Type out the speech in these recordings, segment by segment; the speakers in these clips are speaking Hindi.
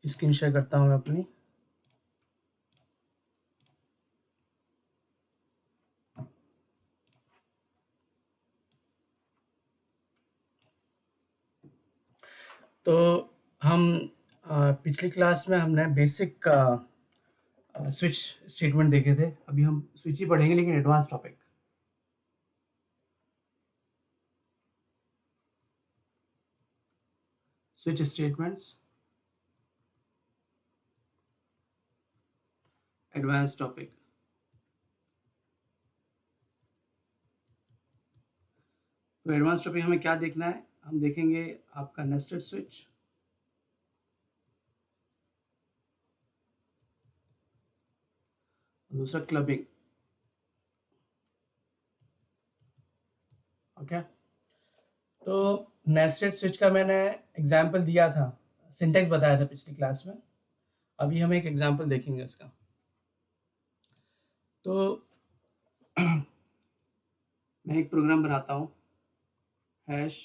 स्क्रीन शेयर करता हूँ मैं अपनी। तो हम पिछली क्लास में हमने बेसिक स्विच स्टेटमेंट देखे थे। अभी हम स्विच ही पढ़ेंगे लेकिन advance topic. Switch statements advance topic. तो एडवांस टॉपिक हमें क्या देखना है? हम देखेंगे आपका नेस्टेड स्विच, दूसरा क्लबिंग। ओके, तो नेस्टेड स्विच का मैंने एग्जांपल दिया था, सिंटैक्स बताया था पिछली क्लास में। अभी हम एक एग्जांपल देखेंगे उसका। तो मैं एक प्रोग्राम बनाता हूँ, hash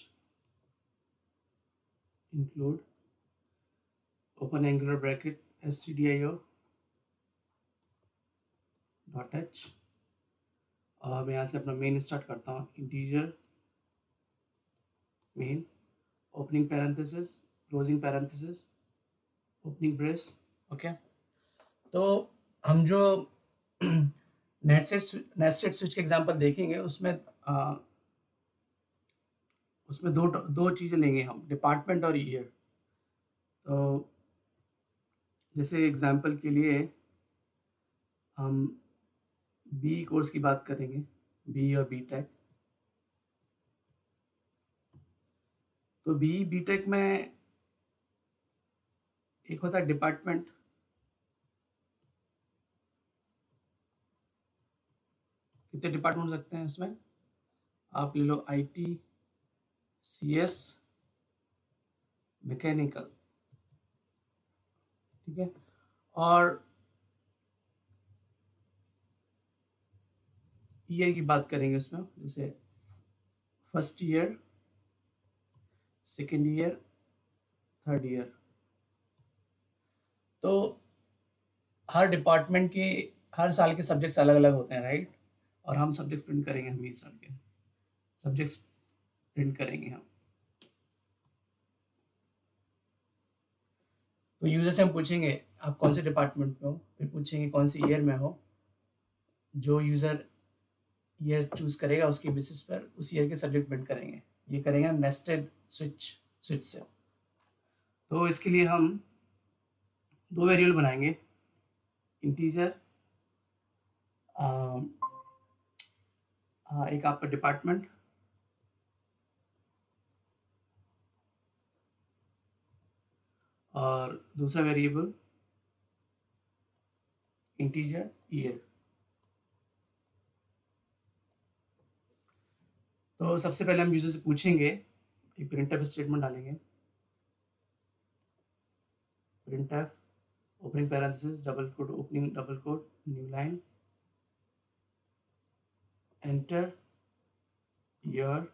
include open angular bracket stdio .h, और मैं यहाँ से अपना मेन स्टार्ट करता हूँ, integer main, opening parenthesis, closing parenthesis, opening brace. Okay, तो हम जो नेस्टेड स्विच के एग्जांपल देखेंगे उसमें दो चीज़ें लेंगे हम, डिपार्टमेंट और ईयर। तो जैसे एग्जांपल के लिए हम बी कोर्स की बात करेंगे, बी और बी टेक। तो बी टेक में एक होता है डिपार्टमेंट, कितने डिपार्टमेंट हो सकते हैं इसमें? आप ले लो IT, CS, मैकेनिकल, ठीक है। और ईयर की बात करेंगे उसमें, जैसे first year, second year, third year. तो हर डिपार्टमेंट के हर साल के सब्जेक्ट्स अलग अलग होते हैं, राइट? और हम सब्जेक्ट्स प्रिंट करेंगे, हम इस साल के सब्जेक्ट्स प्रिंट करेंगे हम। तो यूजर से हम पूछेंगे आप कौन से डिपार्टमेंट में हो, फिर पूछेंगे कौन सी ईयर में हो। जो यूज़र ईयर चूज़ करेगा उसके बेसिस पर उस ईयर के सब्जेक्ट प्रिंट करेंगे। ये करेंगे हम नेस्टेड स्विच से। तो इसके लिए हम दो वेरिएबल बनाएंगे, इंटीजर, एक आपका डिपार्टमेंट और दूसरा वेरिएबल इंटीजर ईयर। तो सबसे पहले हम यूजर से पूछेंगे, एक प्रिंटफ स्टेटमेंट डालेंगे, printf opening parenthesis double quote opening double quote new line, enter year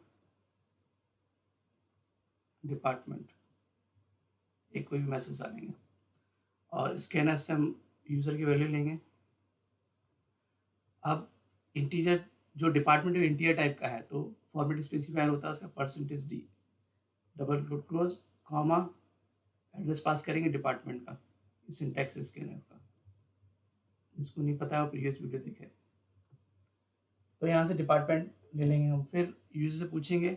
department, एक कोई भी मैसेज डालेंगे और स्कैनफ से हम यूज़र की वैल्यू लेंगे। अब इंटीजर जो डिपार्टमेंट इंटीजर टाइप का है तो फॉर्मेट स्पेसिफायर होता है उसका %d, double quote close, comma, address पास करेंगे डिपार्टमेंट का, सिंटैक्स स्कैनफ का। जिसको नहीं पता है वो प्रीवियस वीडियो देखे। तो यहाँ से डिपार्टमेंट ले लेंगे हम, फिर यूजर से पूछेंगे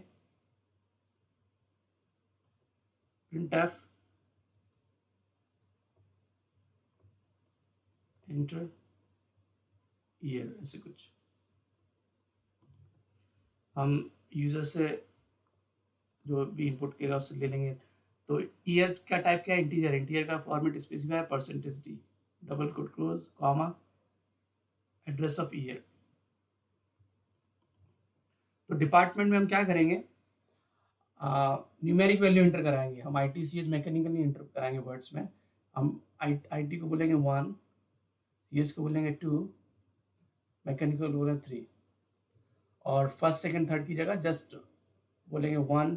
प्रिंटफ एंटर ईयर, ऐसे कुछ हम यूजर से जो भी इनपुट किएगा उससे ले लेंगे। तो ईयर का टाइप क्या है? इंटीजर। इंटीजर का format specifier %d, double quote close, comma, address of year. तो डिपार्टमेंट में हम क्या करेंगे, न्यूमेरिक वैल्यू एंटर कराएंगे हम। ITCS मैकेनिकल नहीं एंटर कराएंगे वर्ड्स में। हम IT को बोलेंगे 1, CS को बोलेंगे 2, मैकेनिकल को बोलेंगे 3, और फर्स्ट सेकंड थर्ड की जगह जस्ट बोलेंगे 1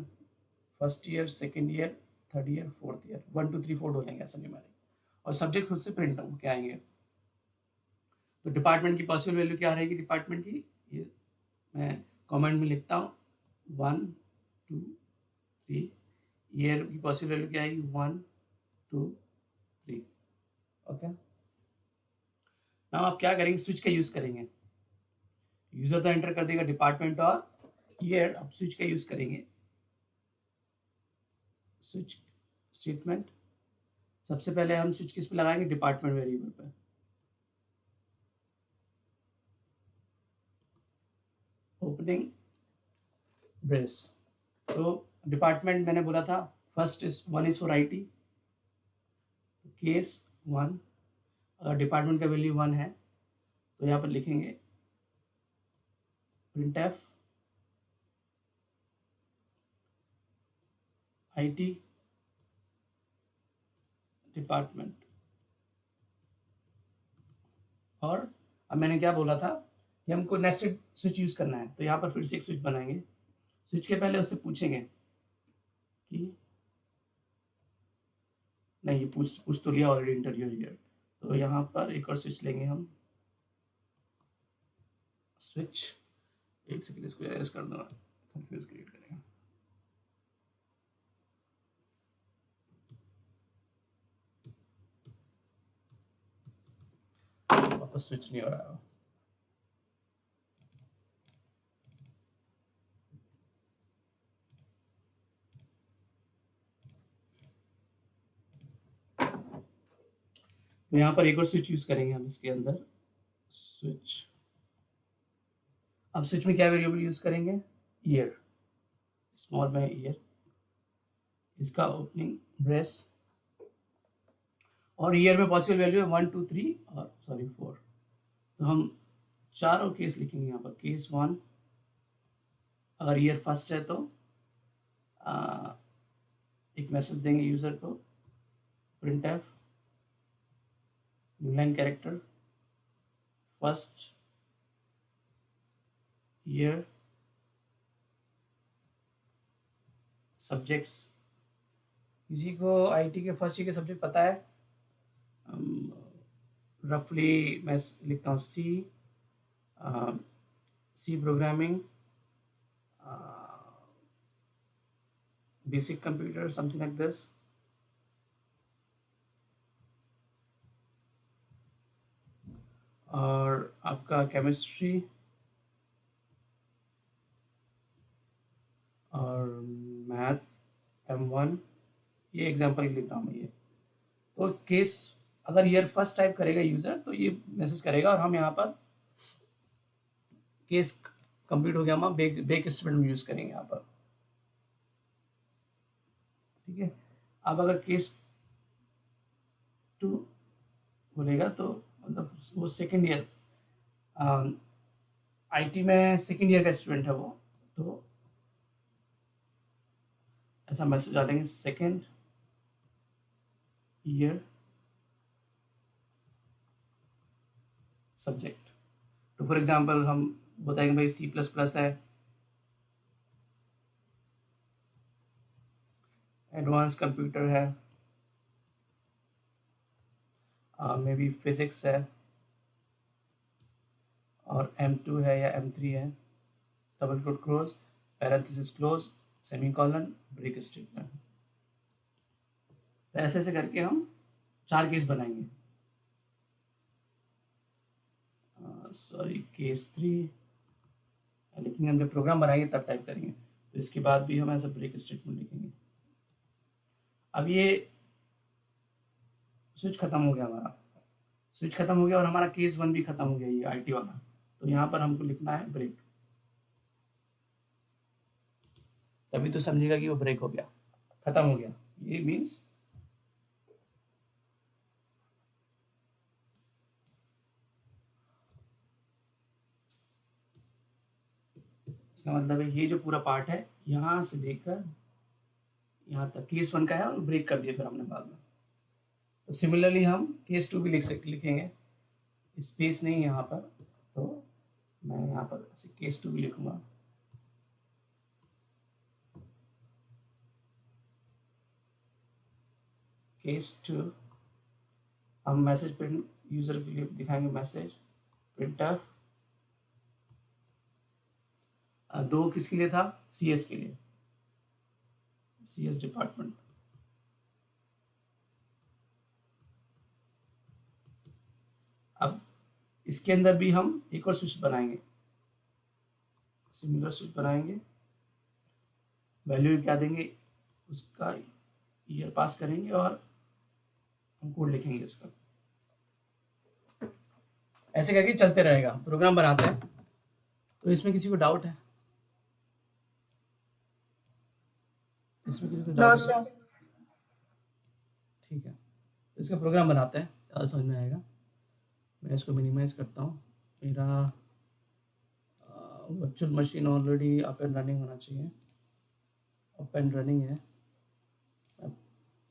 first year, second year, third year, fourth year, 1 2 3 4 बोलेंगे, ऐसा न्यूमेरिक। और सब्जेक्ट खुद से प्रिंट होके आएंगे। तो डिपार्टमेंट की पॉसिबल वैल्यू क्या रहेगी डिपार्टमेंट की, ये मैं कमेंट में लिखता हूँ 1 2 3। ईयर की पॉसिबल वैल्यू क्या आएगी 1 2 3। ओके, नाउ आप क्या करेंगे, स्विच का यूज करेंगे। यूजर तो एंटर कर देगा डिपार्टमेंट और ईयर, अब स्विच का यूज करेंगे। स्विच स्टेटमेंट, सबसे पहले हम स्विच किस पे लगाएंगे, डिपार्टमेंट वेरिएबल पे। ओपनिंग ब्रेस, तो डिपार्टमेंट मैंने बोला था first is 1 is for IT, case 1। अगर डिपार्टमेंट का वैल्यू 1 है तो यहाँ पर लिखेंगे printf IT डिपार्टमेंट। और अब मैंने क्या बोला था कि हमको नेस्टेड स्विच यूज करना है, तो यहाँ पर फिर से एक स्विच बनाएंगे। स्विच के पहले उससे पूछेंगे कि नहीं, ये पूछ तो लिया ऑलरेडी इंटरव्यू ईयर, तो यहाँ पर एक और स्विच लेंगे हम। स्विच, एक सेकंड इसको एरेज कर दूंगा, कंफ्यूज क्रिएट करेगा। वापस स्विच नहीं हो रहा है। तो यहाँ पर एक और स्विच यूज करेंगे हम इसके अंदर। स्विच, अब स्विच में क्या वेरिएबल यूज करेंगे, ईयर, स्मॉल में ईयर, इसका ओपनिंग ब्रेस, और ईयर में पॉसिबल वैल्यू है 1 2 3 और 4। तो हम चारों केस लिखेंगे यहाँ पर। केस 1, अगर ईयर फर्स्ट है तो एक मैसेज देंगे यूजर को, printf new line character first year subjects. किसी को IT के फर्स्ट ईयर के सब्जेक्ट पता है? रफली मैं लिखता हूँ C programming, basic computer, something like this. और आपका केमिस्ट्री और मैथ M1, ये एग्जांपल लिख रहा हूँ ये। तो केस अगर ईयर फर्स्ट टाइप करेगा यूजर तो ये मैसेज करेगा, और हम यहाँ पर केस कंप्लीट हो गया, हम ब्रेक स्टेटमेंट यूज करेंगे यहाँ पर। ठीक है, अब अगर केस 2 बोलेगा तो मतलब वो सेकेंड ईयर IT में सेकेंड ईयर का स्टूडेंट है वो, तो ऐसा मैसेज आ देंगे सेकेंड ईयर सब्जेक्ट। तो फॉर एग्जांपल हम बताएंगे भाई C++ है, एडवांस कंप्यूटर है, मे बी फिजिक्स है, और M2 है या M3 है, double quote close, parenthesis close, semicolon, break statement. तो ऐसे ऐसे करके हम 4 केस बनाएंगे। सॉरी, केस 3, लेकिन हम जब प्रोग्राम बनाएंगे तब टाइप करेंगे, तो इसके बाद भी हम ऐसा ब्रेक स्टेटमेंट लिखेंगे। अब ये स्विच खत्म हो गया हमारा, स्विच खत्म हो गया और हमारा केस 1 भी खत्म हो गया, ये IT वाला। तो यहाँ पर हमको लिखना है ब्रेक, तभी तो समझेगा कि वो ब्रेक हो गया, खत्म हो गया। ये मीन्स इसका मतलब है ये जो पूरा पार्ट है यहाँ से लेकर यहाँ तक केस 1 का है, और ब्रेक कर दिया फिर हमने बाद में। तो सिमिलरली हम केस 2 भी लिखेंगे, स्पेस नहीं यहाँ पर, तो मैं यहाँ पर केस 2 भी लिखूंगा। केस 2 हम मैसेज प्रिंट यूजर के लिए दिखाएंगे, मैसेज प्रिंटफ। दो किसके लिए था? CS के लिए, CS डिपार्टमेंट। अब इसके अंदर भी हम एक और स्विच बनाएंगे, सिमिलर स्विच बनाएंगे। वैल्यू क्या देंगे, उसका ईयर पास करेंगे और हम कोड लिखेंगे इसका। ऐसे करके चलते रहेगा, प्रोग्राम बनाते हैं। तो इसमें किसी को डाउट है? इसमें किसी को डाउट है? ठीक है, तो इसका प्रोग्राम बनाते हैं, ज़्यादा समझ में आएगा। मैं इसको मिनिमाइज करता हूँ। मेरा virtual machine already up and running होना चाहिए, अप एंड रनिंग है।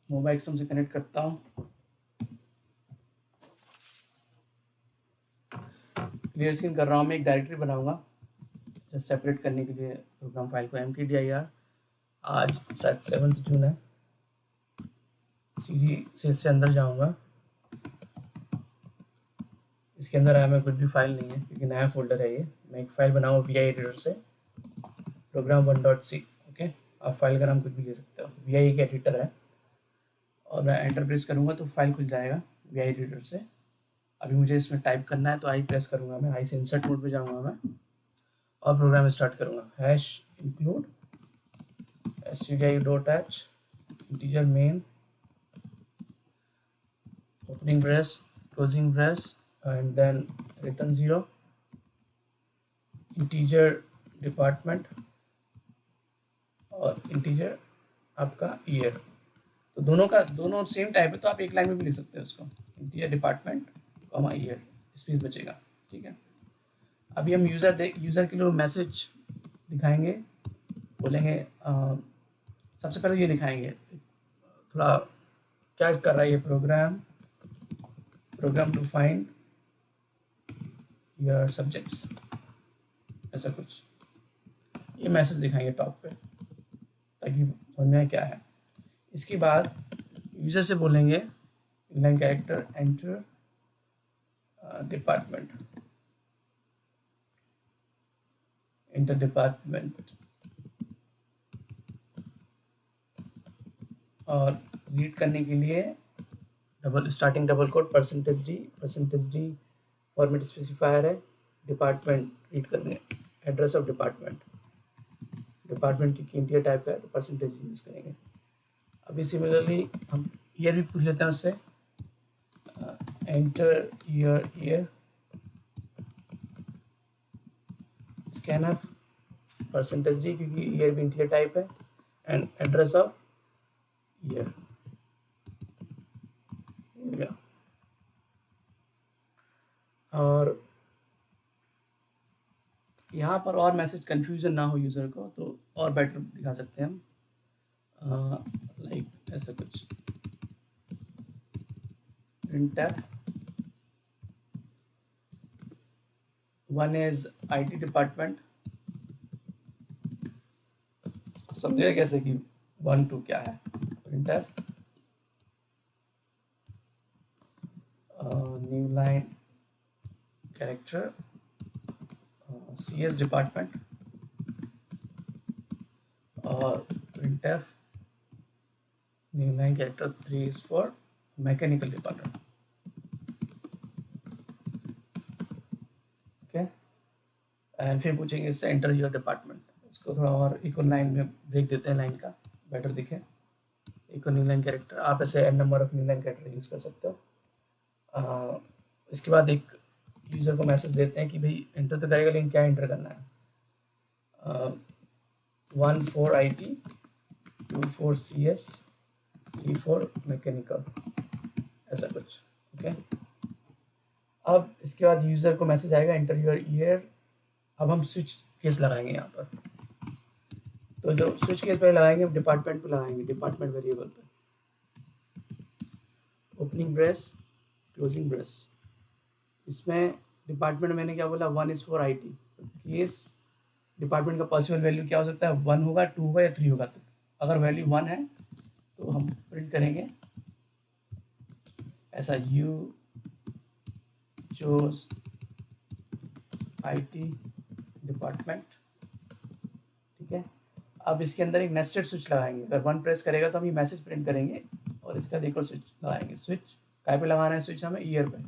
मोबाइल सिस्टम से कनेक्ट करता हूँ। क्लियर स्क्रीन कर रहा हूँ। मैं एक डायरेक्टरी बनाऊंगा जस्ट सेपरेट करने के लिए प्रोग्राम फाइल को, mkdir। आज शायद 7 जून है। सीडी से इससे अंदर जाऊंगा। इसके अंदर आया मैं, कुछ भी फाइल नहीं है क्योंकि नया फोल्डर है ये। मैं एक फाइल बनाऊँ VI एडिटर से, program1.c। ओके, आप फाइल का नाम कुछ भी ले सकते हो। VI एक एडिटर है और मैं एंटर प्रेस करूँगा तो फाइल खुल जाएगा VI एडिटर से। अभी मुझे इसमें टाइप करना है तो आई प्रेस करूँगा मैं, आई से इंसर्ट मोड पे जाऊँगा मैं और प्रोग्राम स्टार्ट करूँगा। #include stdio.h integer main opening brace closing brace and then return 0 integer department और integer आपका year। तो दोनों सेम टाइप है, तो आप एक लाइन में भी लिख सकते हो उसको, integer department comma year, space बचेगा। ठीक है, अभी हम यूज़र के लिए मैसेज दिखाएंगे, बोलेंगे सबसे पहले ये दिखाएंगे थोड़ा क्या कर रहा है ये program to find your subjects, ऐसा कुछ ये मैसेज दिखाएंगे टॉप पे ताकि समझ में क्या है। इसके बाद यूजर से बोलेंगे inline character enter department, enter department, और रीड करने के लिए starting double quote %d format specifier है, डिपार्टमेंट रीड करने, एड्रेस ऑफ डिपार्टमेंट की इंटीजर टाइप का है तो % यूज करेंगे। अभी सिमिलरली हम ईयर भी पूछ लेते हैं उससे, एंटर ईयर स्कैनफ %d क्योंकि ईयर भी इंटीजर टाइप है, एंड एड्रेस ऑफ ईयर। और यहाँ पर और मैसेज कंफ्यूजन ना हो यूज़र को तो और बेटर दिखा सकते हैं हम, लाइक ऐसा कुछ printf 1 is IT डिपार्टमेंट, समझिए कैसे कि 1 2 क्या है। printf new line character CS department और printf new line character 3 is for mechanical department. Okay, and फिर पूछेंगे इससे एंटर योर डिपार्टमेंट। इसको थोड़ा और इक्वल लाइन में ब्रेक देते हैं, लाइन का बेटर दिखे। इक्वल न्यू लाइन कैरेक्टर, आप ऐसे n number of new line character use कर सकते हो। इसके बाद एक यूज़र को मैसेज देते हैं कि भाई एंटर तो करेगा लेकिन क्या एंटर करना है। 1 for IT, 2 for CS, 3 for mechanical, ऐसा कुछ। ओके, अब इसके बाद यूज़र को मैसेज आएगा एंटर योर ईयर। अब हम स्विच केस लगाएंगे यहाँ पर, तो जो स्विच केस पे लगाएंगे हम डिपार्टमेंट पे लगाएंगे, डिपार्टमेंट वेरिएबल पे, ओपनिंग ब्रेस क्लोजिंग ब्रेस। इसमें डिपार्टमेंट मैंने क्या बोला, 1 is for IT, case department का पॉसिबल वैल्यू क्या हो सकता है, 1 होगा, 2 होगा या 3 होगा। तो अगर वैल्यू 1 है तो हम प्रिंट करेंगे ऐसा यू चोज IT डिपार्टमेंट, ठीक है। अब इसके अंदर एक नेस्टेड स्विच लगाएंगे, अगर 1 प्रेस करेगा तो हम ये मैसेज प्रिंट करेंगे और इसका एक और स्विच लगाएंगे। स्विच काय पे लगाना है? स्विच हमें ईयर पे।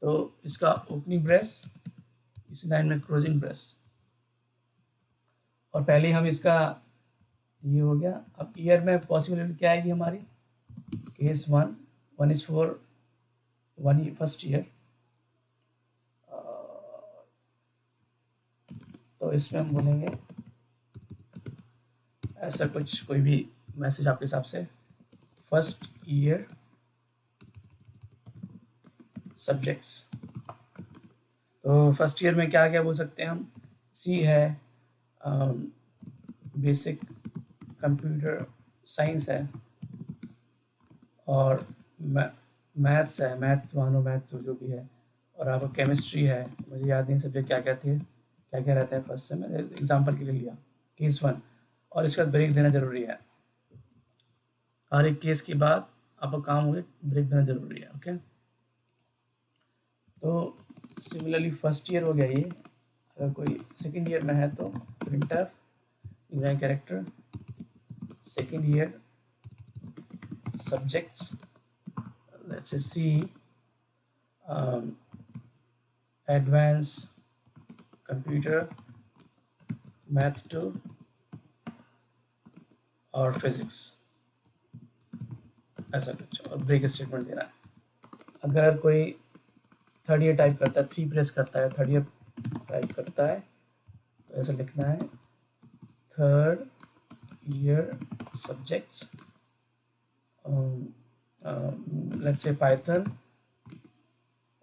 तो इसका ओपनिंग ब्रेस, इस लाइन में क्लोजिंग ब्रेस, और पहले हम इसका ये हो गया। अब ईयर में पॉसिबिलिटी क्या आएगी हमारी? Case 1 is for 1 year. तो इसमें हम बोलेंगे ऐसा कुछ, कोई भी मैसेज आपके हिसाब से, फर्स्ट ईयर सब्जेक्ट्स। तो फर्स्ट ईयर में क्या क्या बोल सकते हैं हम? सी है, बेसिक कंप्यूटर साइंस है, और मैथ्स है, मैथ मानो मैथ जो भी है, और आपको केमिस्ट्री है। मुझे याद नहीं सब्जेक्ट क्या क्या थे, क्या क्या रहता है फर्स्ट से, मैंने एग्जाम्पल के लिए लिया केस 1। और इसका ब्रेक देना जरूरी है, हर एक केस के बाद आपका काम हो गया, ब्रेक देना जरूरी है। ओके, तो सिमिलरली फर्स्ट ईयर हो गया ये। अगर कोई सेकेंड ईयर में है तो printf unique character second year subjects, let's say C, advanced computer math 2 और फिजिक्स, ऐसा कुछ, और ब्रेक स्टेटमेंट देना है। अगर कोई थर्ड ईयर टाइप करता है, 3 प्रेस करता है, थर्ड ईयर टाइप करता है, तो ऐसा लिखना है third year subjects, let's say Python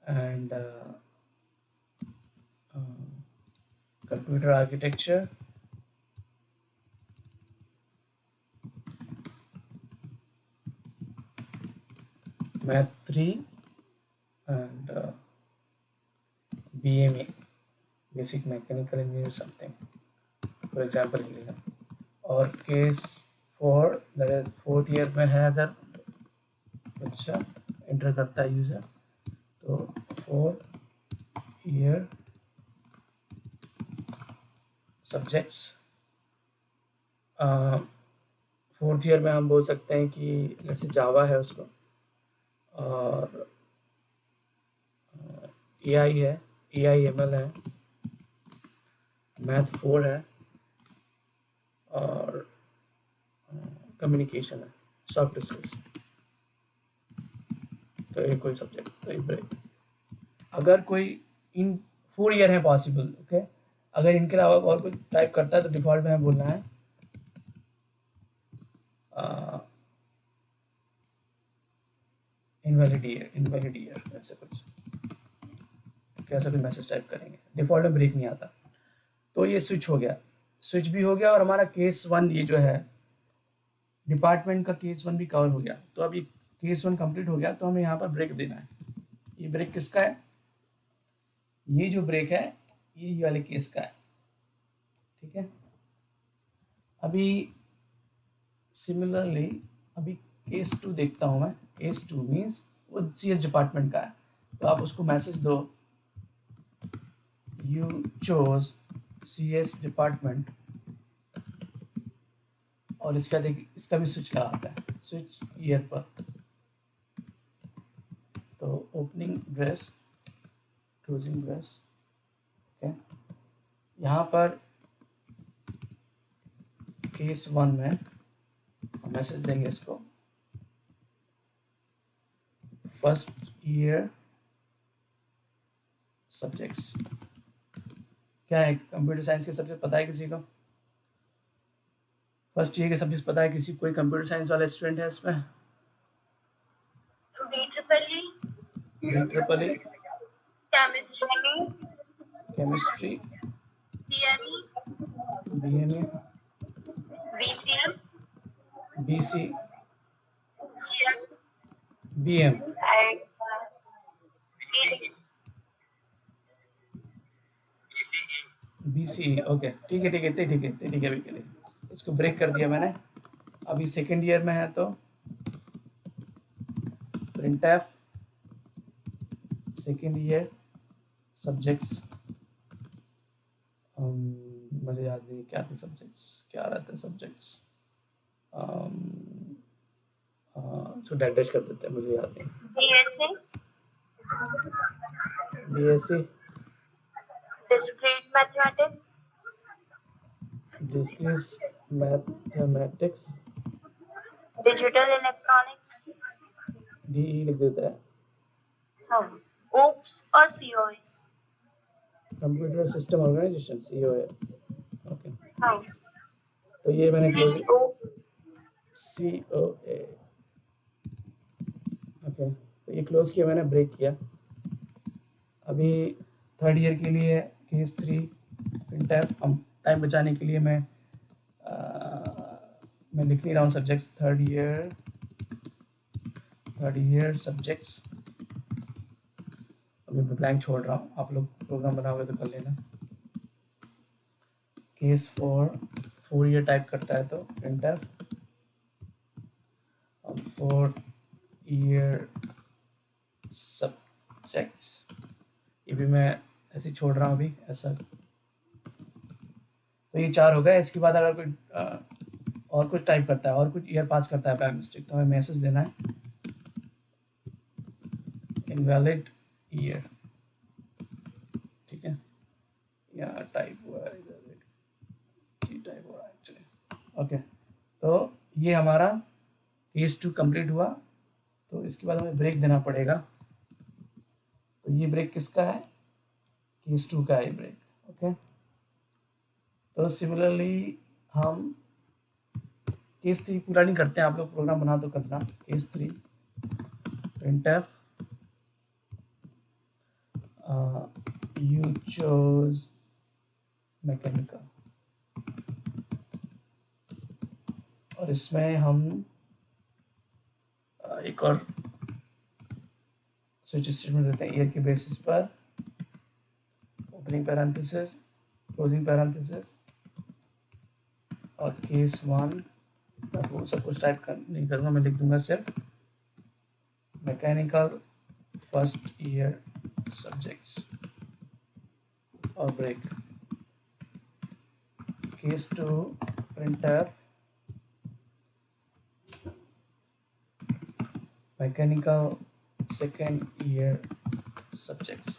and computer architecture, math 3 and BME, basic mechanical engineering something, for example के लिए। और case 4 that is 4th year में है, अगर अच्छा एंटर करता है यूजर, तो 4 ईयर सब्जेक्ट्स। 4th ईयर में हम बोल सकते हैं कि जैसे जावा है उसको, और AI है, AI/ML है, मैथ 4 है, और कम्युनिकेशन है, सॉफ्ट स्किल्स। तो एक कोई सब्जेक्ट, तो एक ब्रेक। अगर कोई इन 4 ईयर है पॉसिबल, ओके। अगर इनके अलावा और कोई टाइप करता है तो डिफॉल्ट में हमें बोलना है इनवैलिड ईयर, ऐसे कुछ, कैसा भी मैसेज टाइप करेंगे। डिफॉल्ट में ब्रेक नहीं आता। तो ये स्विच हो गया, स्विच भी हो गया, और हमारा केस 1 ये जो है डिपार्टमेंट का केस 1 भी कवर हो गया। तो अब ये केस 1 कंप्लीट हो गया, तो हमें यहाँ पर ब्रेक देना है। ये ब्रेक किसका है? ये जो ब्रेक है ये वाले केस का है, ठीक है। अभी सिमिलरली अभी केस 2 देखता हूँ मैं। केस 2 मीन्स वो CS डिपार्टमेंट का है, तो आप उसको मैसेज दो, यू चोज CS डिपार्टमेंट, और इसका देखिए, इसका भी स्विच लगाता है, स्विच ईयर पर। तो opening brace, closing brace, okay. यहाँ पर केस 1 में मैसेज देंगे इसको, फर्स्ट ईयर सब्जेक्ट्स। क्या है कंप्यूटर साइंस के सब्जेक्ट पता है किसी को? फर्स्ट ईयर के सब्जेक्ट पता है किसी? कोई कंप्यूटर साइंस वाला स्टूडेंट है इसमें? BEEE, chemistry, BME, BC, BM, BCE। Okay, ठीक है अभी के लिए इसको ब्रेक कर दिया मैंने। अभी सेकेंड ईयर में है, तो printf second year subjects, मुझे याद नहीं क्या थे सब्जेक्ट्स, क्या रहते हैं सब्जेक्ट्स, सो डैश कर देते हैं, मुझे याद नहीं। BSc discrete mathematics, digital electronics, DE लिख देता है, हाँ, OOPS और COA, computer system organization COA, okay. हाँ, तो ये मैंने COA, ओके, तो ये क्लोज किया मैंने, ब्रेक किया। अभी थर्ड ईयर के लिए केस 3 printf, हम टाइम बचाने के लिए मैं लिख नहीं रहा हूँ सब्जेक्ट्स, थर्ड ईयर सब्जेक्ट्स अभी मैं ब्लैंक छोड़ रहा हूँ, आप लोग प्रोग्राम बनाओगे तो कर लेना। केस 4 ईयर टाइप करता है तो printf 4 ईयर सब्जेक्ट्स, ये भी मैं ऐसे छोड़ रहा हूँ अभी ऐसा। तो ये 4 हो गया। इसके बाद अगर कोई और कुछ टाइप करता है और कुछ ईयर पास करता है बाय मिस्टेक, तो हमें मैसेज देना है इनवैलिड ईयर, ठीक है, यहाँ टाइप हुआ है, टाइप हो रहा है एक्चुअली, ओके। तो ये हमारा केस 2 कंप्लीट हुआ। तो इसके बाद हमें ब्रेक देना पड़ेगा। तो ये ब्रेक किसका है? केस 2 का है ब्रेक, ओके। तो सिमिलरली हम केस 3 पूरा नहीं करते हैं, आप लोग प्रोग्राम बना तो करना। Case 3 printf you chose mechanical, और इसमें हम एक और स्विच स्टेटमेंट देते हैं ईयर के बेसिस पर, ओपनिंग पैरेंथेसिस, क्लोजिंग पैरेंथेसिस, और केस 1 वो सब कुछ टाइप नहीं करूँगा, मैं लिख दूंगा सिर्फ मैकेनिकल फर्स्ट ईयर सब्जेक्ट्स और break. Case 2 printf mechanical second year subjects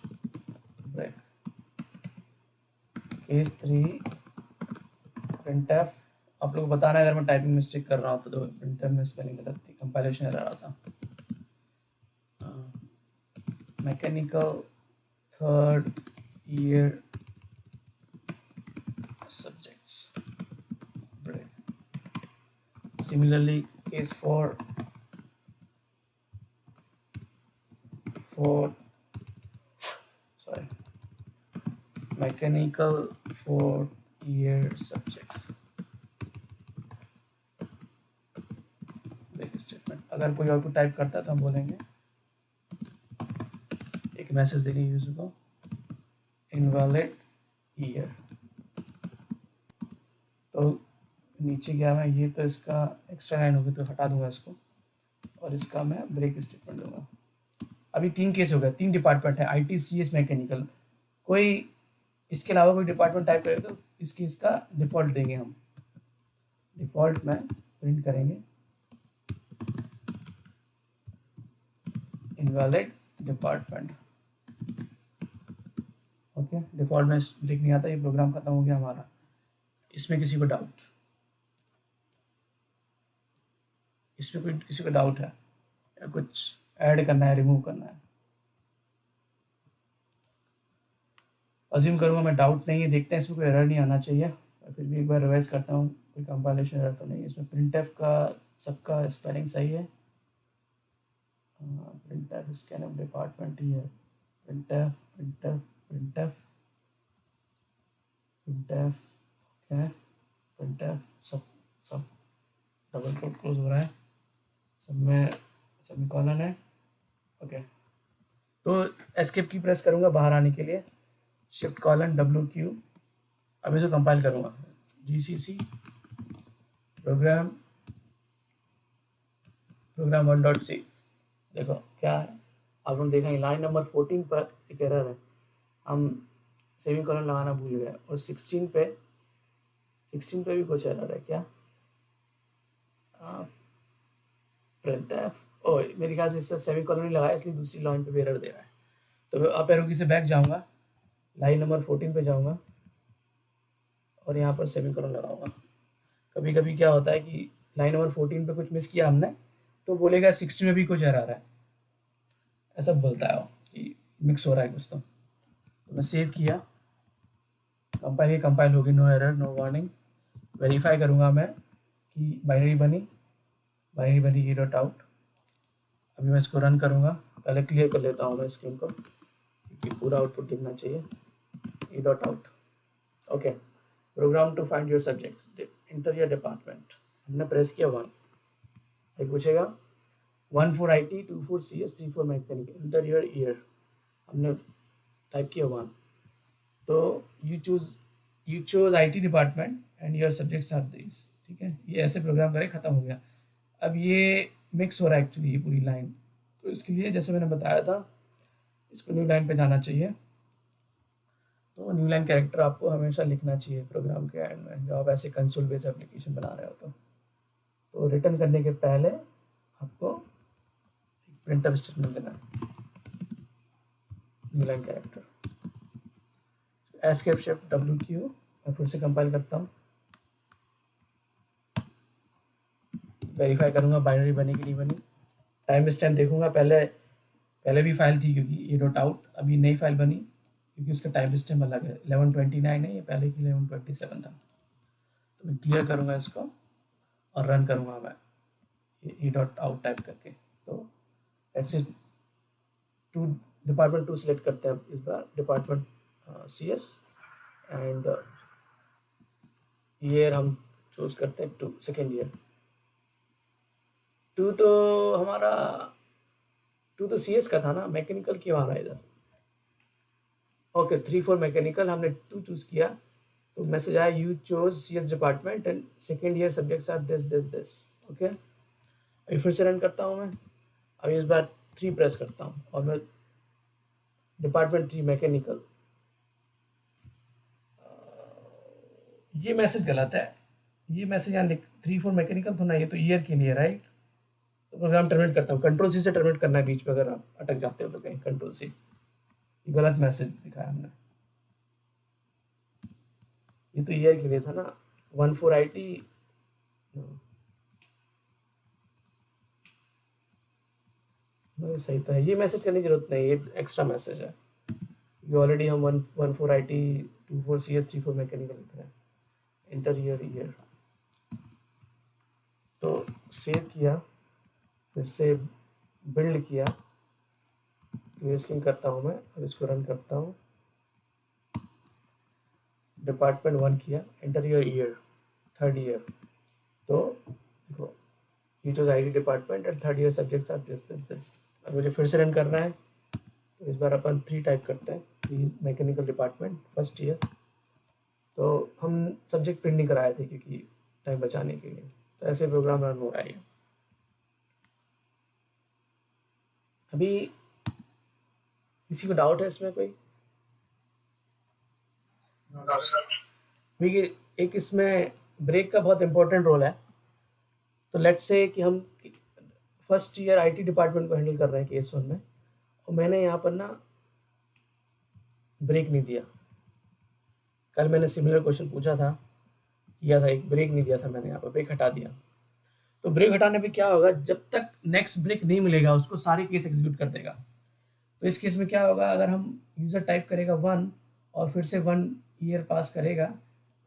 break. Case 3 printf, आप लोग बताना अगर मैं टाइपिंग मिस्टेक कर रहा हूँ तो printf में स्पेलिंग गलत थी, कंपाइलेशन एरर आ रहा था। Mechanical third year subjects break. Similarly case 4 mechanical 4 year subjects break statement. अगर कोई और को टाइप करता है तो हम बोलेंगे, एक मैसेज देंगे यूजर को, इनवैलिड ईयर। तो नीचे गया मैं, ये तो इसका एक्स्ट्रा लाइन होगी तो हटा दूंगा इसको, और इसका मैं ब्रेक स्टेटमेंट दूंगा। अभी 3 केस हो गए, 3 डिपार्टमेंट है, IT CS मैकेनिकल। कोई इसके अलावा कोई डिपार्टमेंट टाइप करेगा तो इस केस का डिफॉल्ट देंगे हम, डिफॉल्ट में प्रिंट करेंगे इनवैलिड डिपार्टमेंट, ओके। डिफॉल्ट में ब्रेक नहीं आता, ये प्रोग्राम खत्म हो गया हमारा। इसमें किसी को डाउट, इसमें कोई किसी को डाउट है या कुछ ऐड करना है, रिमूव करना है? अज्यूम करूँगा मैं डाउट नहीं है, देखते हैं इसमें कोई एरर नहीं आना चाहिए। फिर भी एक बार रिवाइज करता हूँ, कोई कंपाइलेशन एरर तो नहीं है इसमें। printf का सबका स्पेलिंग सही है, printf स्कैन ऑफ डिपार्टमेंट ही है, printf printf printf printf क्या है, printf सब डबल कोट क्लोज हो रहा है, सब में सेमीकोलन है, ओके। तो एस्केप की प्रेस करूँगा बाहर आने के लिए, शिफ्ट कॉलन WQ। अभी जो कंपाइल करूँगा GCC program 1.c, देखो क्या है, अब हम देखेंगे लाइन नंबर 14 पर एक एरर है, हम सेमीकोलन लगाना भूल गए, और 16 पे भी कुछ एरर है क्या, printf, ओ मेरे ख्याल से इससे सेमीकोलन नहीं लगाया इसलिए दूसरी लाइन पे भी एरर दे रहा है। तो मैं अप एरो की से बैक जाऊंगा, लाइन नंबर 14 पे जाऊंगा और यहाँ पर सेमीकोलन लगाऊंगा। कभी कभी क्या होता है कि लाइन नंबर 14 पे कुछ मिस किया हमने तो बोलेगा 16 में भी कुछ एरर है, ऐसा बोलता है वो कि मिक्स हो रहा है कुछ। तो मैं सेव किया, कंपाइल होगी, no error no warning. Verify करूँगा मैं कि बाइनरी बनी ई डॉट आउट। अभी मैं इसको रन करूँगा, पहले क्लियर कर लेता हूँ मैं स्क्रीन को क्योंकि पूरा आउटपुट दिखना चाहिए। E dot out, okay. Program to find your subjects, enter your department, हमने प्रेस किया 1, एक पूछेगा 1 for IT, 2 for CS, 3 for mechanical, enter your year, हमने टाइप किया 1, तो you choose IT department and your subjects are this, ठीक है। ये ऐसे प्रोग्राम करें, खत्म हो गया। अब ये मिक्स हो रहा है एक्चुअली ये पूरी लाइन, तो इसके लिए जैसे मैंने बताया था इसको न्यू लाइन पे जाना चाहिए। तो न्यू लाइन कैरेक्टर आपको हमेशा लिखना चाहिए प्रोग्राम के एंड में, जब आप ऐसे कंसोल बेस्ड एप्लीकेशन बना रहे हो तो रिटर्न करने के पहले आपको प्रिंटफ स्टेटमेंट देना है, new line character, escape shift WQ। मैं फिर से कंपाइल करता हूँ, वेरीफाई करूँगा बाइनरी बनी कि नहीं बनी, टाइम स्टैम्प देखूंगा, पहले भी फाइल थी क्योंकि ये डॉट आउट, अभी नई फाइल बनी क्योंकि उसका टाइम स्टैम्प अलग है, 1129 है, ये पहले की 1127 था। तो मैं क्लियर करूँगा इसको और रन करूँगा मैं ई डॉट आउट टाइप करके। तो ऐसे डिपार्टमेंट 2 सिलेक्ट करते हैं इस बार, डिपार्टमेंट CS एंड ईयर हम चूज करते हैं 2, सेकेंड ईयर। 2 तो हमारा 2 तो CS का था ना, मैकेनिकल क्यों आ रहा है इधर, ओके 3 for मैकेनिकल, हमने 2 चूज किया तो मैसेज आया you choose CS department and second year subjects are this, okay. अभी फिर से रन करता हूँ मैं, अभी इस बार 3 प्रेस करता हूँ और मैं डिपार्टमेंट 3 मैकेनिकल, ये मैसेज गलत है, ये मैसेज यहाँ 3 for मैकेनिकल तो ना, ये तो ईयर के लिए राइट। तो प्रोग्राम टर्मिनेट करता हूँ, कंट्रोल C से टर्मिनेट करना है बीच में, अगर आप अटक जाते हो तो कहीं कंट्रोल C, गलत मैसेज दिखाया हमने, ये तो ईयर के लिए था ना, 1 for IT, सही तो है, ये मैसेज करने की जरूरत नहीं, ये एक्स्ट्रा मैसेज है, ये ऑलरेडी हम 1 for IT, 2 for CS, 3 for mechanical लिख रहे हैं, इंटर ईयर। तो सेव किया, फिर से बिल्ड किया, क्लियर स्क्रीन करता हूँ मैं, अब इसको रन करता हूँ, डिपार्टमेंट 1 किया, enter your year, third year. तो देखो ये जो IT department and third year subjects are this. अब मुझे फिर से रन करना है तो इस बार अपन 3 टाइप करते हैं, 3 मैकेनिकल डिपार्टमेंट फर्स्ट ईयर। तो हम सब्जेक्ट प्रिंट नहीं कराए थे क्योंकि टाइम बचाने के लिए, तो ऐसे प्रोग्राम रन हो रहा है। अभी किसी को डाउट है इसमें कोई? देखिए एक इसमें ब्रेक का बहुत इंपॉर्टेंट रोल है। तो लेट्स से कि हम फर्स्ट ईयर IT डिपार्टमेंट को हैंडल कर रहे हैं केस 1 में, और मैंने यहाँ पर ना ब्रेक नहीं दिया, कल मैंने सिमिलर क्वेश्चन पूछा था, किया था, एक ब्रेक नहीं दिया था मैंने, यहाँ पर ब्रेक हटा दिया। तो ब्रेक हटाने पे क्या होगा, जब तक नेक्स्ट ब्रेक नहीं मिलेगा उसको सारे केस एग्जीक्यूट कर देगा। तो इस केस में क्या होगा, अगर हम यूज़र टाइप करेगा 1 और फिर से 1 ईयर पास करेगा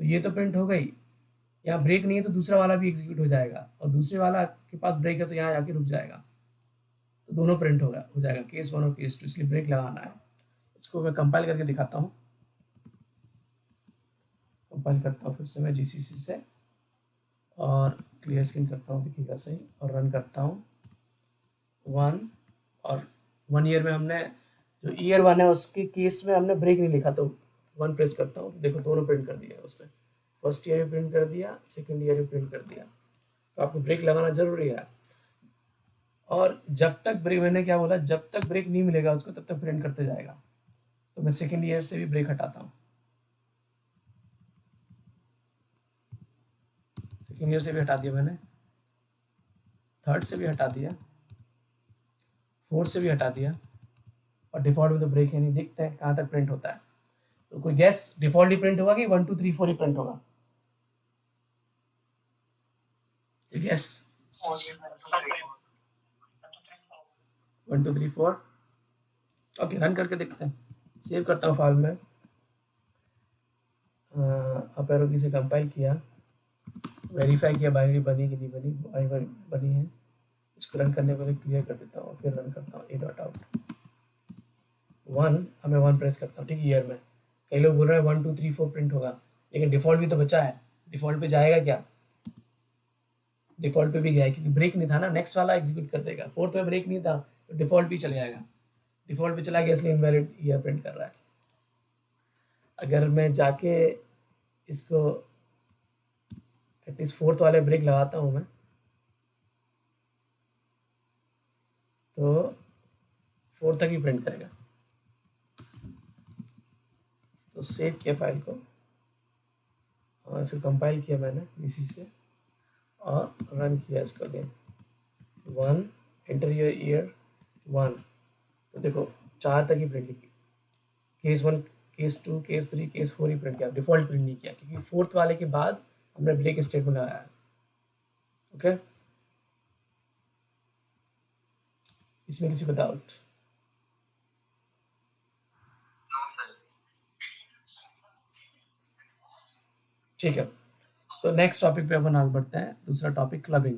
तो ये तो प्रिंट हो गई, यहाँ ब्रेक नहीं है तो दूसरा वाला भी एग्जीक्यूट हो जाएगा, और दूसरे वाला के पास ब्रेक है तो यहाँ जाके रुक जाएगा, तो दोनों प्रिंट हो जाएगा, केस 1 और केस 2, इसलिए ब्रेक लगाना है। इसको मैं कंपाइल करके दिखाता हूँ, कंपाइल करता हूँ फिर से मैं GCC से और क्लियर स्क्रीन करता हूँ, दिखेगा सही, और रन करता हूँ 1, और 1 ईयर में हमने जो ईयर 1 है उसके केस में हमने ब्रेक नहीं लिखा, तो 1 प्रेस करता हूँ, देखो दोनों प्रिंट कर दिया उसने, फर्स्ट ईयर भी प्रिंट कर दिया, सेकेंड ईयर भी प्रिंट कर दिया। तो आपको ब्रेक लगाना जरूरी है। और जब तक ब्रेक, मैंने क्या बोला, जब तक ब्रेक नहीं मिलेगा उसको तब तक प्रिंट करते जाएगा। तो मैं सेकेंड ईयर से भी ब्रेक हटाता हूँ, सेकेंड ईयर से भी हटा दिया मैंने, थर्ड से भी हटा दिया, फोर्थ से भी हटा दिया, और डिफॉल्ट में तो ब्रेक है नहीं, देखते हैं कहाँ तक प्रिंट होता है। तो कोई गैस, डिफॉल्ट ही प्रिंट होगा कि 1 2 3 4 ही प्रिंट होगा? यस, 1 2 3 4। ओके, रन करके देखते हैं। सेव करता हूँ फाइल में, अप एरो की से कंपाइल किया, वेरीफाई किया बाइनरी बनी कि नहीं बनी, बाइनरी बनी है। इसको रन करने पहले क्लियर कर देता हूँ, फिर रन करता हूँ ए डॉट आउट 1। अब मैं 1 प्रेस करता हूँ, ठीक है, ईयर में। कई लोग बोल रहे हैं 1 2 3 4 प्रिंट होगा, लेकिन डिफॉल्ट भी तो बचा है, डिफॉल्ट पे जाएगा क्या? डिफॉल्ट पे भी गया है क्योंकि ब्रेक नहीं था ना, नेक्स्ट वाला एग्जीक्यूट कर देगा। फोर्थ में ब्रेक नहीं था तो डिफॉल्ट भी चले जाएगा, डिफॉल्ट पे चला गया इसलिए इनवैलिड ईयर प्रिंट कर रहा है। अगर मैं जाके इसको एटलीस्ट फोर्थ वाले ब्रेक लगाता हूँ मैं, तो फोर्थ तक ही प्रिंट करेगा। तो सेव किया फाइल को और इसको कंपाइल किया मैंने इसी से और रन किया इसको अगेन। 1 एंटर योर ईयर 1, तो देखो 4 तक ही प्रिंट की, केस 1 केस 2 केस 3 केस 4 ही प्रिंट किया, डिफॉल्ट प्रिंट नहीं किया क्योंकि फोर्थ वाले के बाद हमने ब्रेक स्टेटमेंट लगाया है। ओके, इसमें किसी को डाउट? ठीक है, तो नेक्स्ट टॉपिक पे अपन आगे बढ़ते हैं। दूसरा टॉपिक क्लबिंग।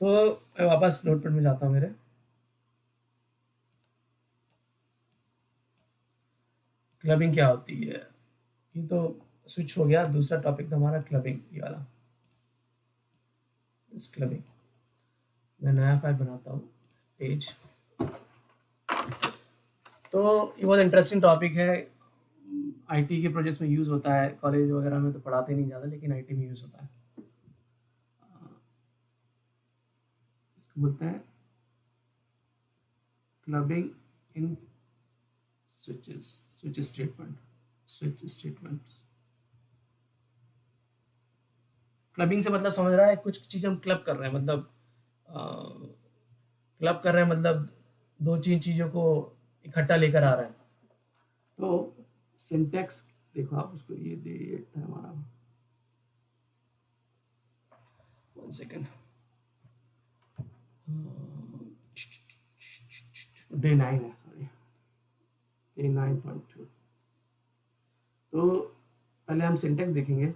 तो मैं वापस नोटपैड में जाता हूँ मेरे। क्लबिंग क्या होती है? ये तो स्विच हो गया, दूसरा टॉपिक था हमारा क्लबिंग, ये वाला इस क्लबिंग। मैं नया फाइल बनाता हूँ, पेज। तो ये बहुत इंटरेस्टिंग टॉपिक है, आईटी के प्रोजेक्ट्स में यूज़ होता है, कॉलेज वगैरह में तो पढ़ाते नहीं ज़्यादा, लेकिन आईटी में यूज़ होता है। इसको बोलते हैं clubbing in switches, switch statement, switch statement. Clubbing से मतलब समझ रहा है, कुछ चीज़ हम क्लब कर रहे हैं, मतलब क्लब कर रहे हैं मतलब दो तीन चीज़ों को इकट्ठा लेकर आ रहा है। तो सिंटेक्स देखो आप, उसको ये दे था हमारा, 1 सेकेंड, डे 9 है, सॉरी, डे 9.2। तो पहले हम सिंटेक्स देखेंगे।